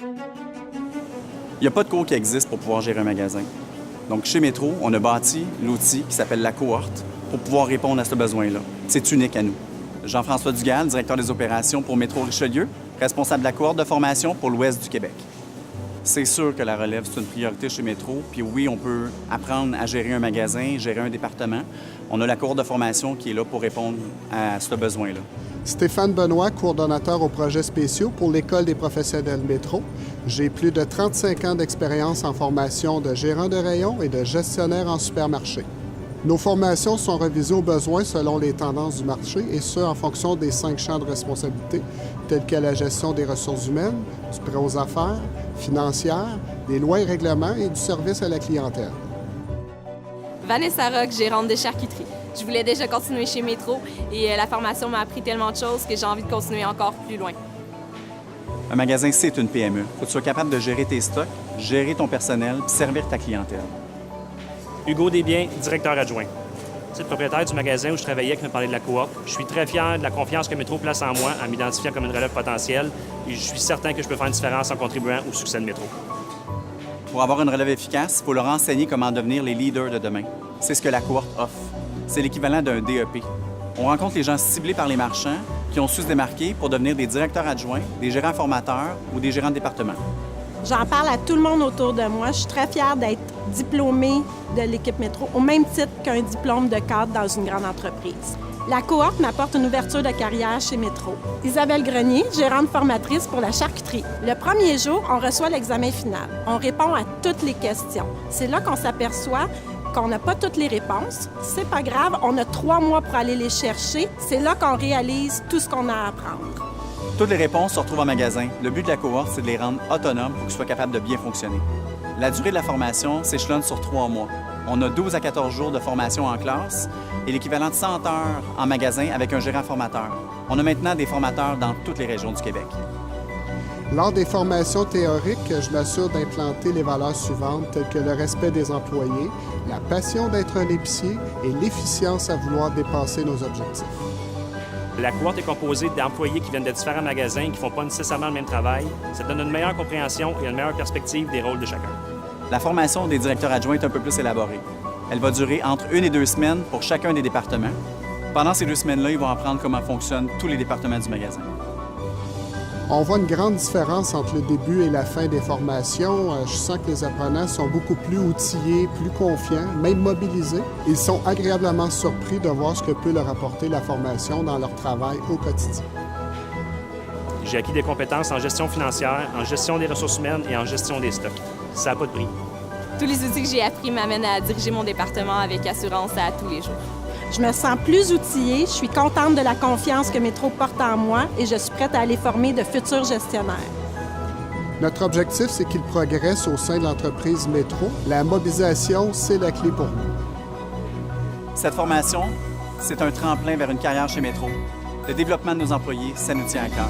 Il n'y a pas de cours qui existe pour pouvoir gérer un magasin. Donc, chez Métro, on a bâti l'outil qui s'appelle la cohorte pour pouvoir répondre à ce besoin-là. C'est unique à nous. Jean-François Dugal, directeur des opérations pour Métro Richelieu, responsable de la cohorte de formation pour l'Ouest du Québec. C'est sûr que la relève, c'est une priorité chez Métro. Puis oui, on peut apprendre à gérer un magasin, gérer un département. On a la cohorte de formation qui est là pour répondre à ce besoin-là. Stéphane Benoît, coordonnateur aux projets spéciaux pour l'École des professionnels Métro. J'ai plus de 35 ans d'expérience en formation de gérant de rayon et de gestionnaire en supermarché. Nos formations sont revisées aux besoins selon les tendances du marché et ce, en fonction des 5 champs de responsabilité, tels que la gestion des ressources humaines, du prêt aux affaires, financières, des lois et règlements et du service à la clientèle. Vanessa Rock, gérante de charcuterie. Je voulais déjà continuer chez Métro et la formation m'a appris tellement de choses que j'ai envie de continuer encore plus loin. Un magasin, c'est une PME. Il faut que tu sois capable de gérer tes stocks, gérer ton personnel, puis servir ta clientèle. Hugo Desbiens, directeur adjoint. C'est le propriétaire du magasin où je travaillais qui me parlait de la coop. Je suis très fier de la confiance que Métro place en moi en m'identifiant comme une relève potentielle et je suis certain que je peux faire une différence en contribuant au succès de Métro. Pour avoir une relève efficace, il faut leur enseigner comment devenir les leaders de demain. C'est ce que la cohorte offre. C'est l'équivalent d'un DEP. On rencontre les gens ciblés par les marchands qui ont su se démarquer pour devenir des directeurs adjoints, des gérants formateurs ou des gérants de département. J'en parle à tout le monde autour de moi. Je suis très fière d'être diplômée de l'équipe Métro, au même titre qu'un diplôme de cadre dans une grande entreprise. La cohorte m'apporte une ouverture de carrière chez Métro. Isabelle Grenier, gérante formatrice pour la charcuterie. Le premier jour, on reçoit l'examen final. On répond à toutes les questions. C'est là qu'on s'aperçoit qu'on n'a pas toutes les réponses. C'est pas grave, on a 3 mois pour aller les chercher. C'est là qu'on réalise tout ce qu'on a à apprendre. Toutes les réponses se retrouvent en magasin. Le but de la cohorte, c'est de les rendre autonomes pour qu'ils soient capables de bien fonctionner. La durée de la formation s'échelonne sur 3 mois. On a 12 à 14 jours de formation en classe et l'équivalent de 100 heures en magasin avec un gérant formateur. On a maintenant des formateurs dans toutes les régions du Québec. Lors des formations théoriques, je m'assure d'implanter les valeurs suivantes telles que le respect des employés, la passion d'être un épicier et l'efficience à vouloir dépasser nos objectifs. La cohorte est composée d'employés qui viennent de différents magasins et qui ne font pas nécessairement le même travail. Ça donne une meilleure compréhension et une meilleure perspective des rôles de chacun. La formation des directeurs adjoints est un peu plus élaborée. Elle va durer entre 1 et 2 semaines pour chacun des départements. Pendant ces 2 semaines-là, ils vont apprendre comment fonctionnent tous les départements du magasin. On voit une grande différence entre le début et la fin des formations. Je sens que les apprenants sont beaucoup plus outillés, plus confiants, même mobilisés. Ils sont agréablement surpris de voir ce que peut leur apporter la formation dans leur travail au quotidien. J'ai acquis des compétences en gestion financière, en gestion des ressources humaines et en gestion des stocks. Ça n'a pas de prix. Tous les outils que j'ai appris m'amènent à diriger mon département avec assurance à tous les jours. Je me sens plus outillée, je suis contente de la confiance que Métro porte en moi et je suis prête à aller former de futurs gestionnaires. Notre objectif, c'est qu'ils progressent au sein de l'entreprise Métro. La mobilisation, c'est la clé pour nous. Cette formation, c'est un tremplin vers une carrière chez Métro. Le développement de nos employés, ça nous tient à cœur.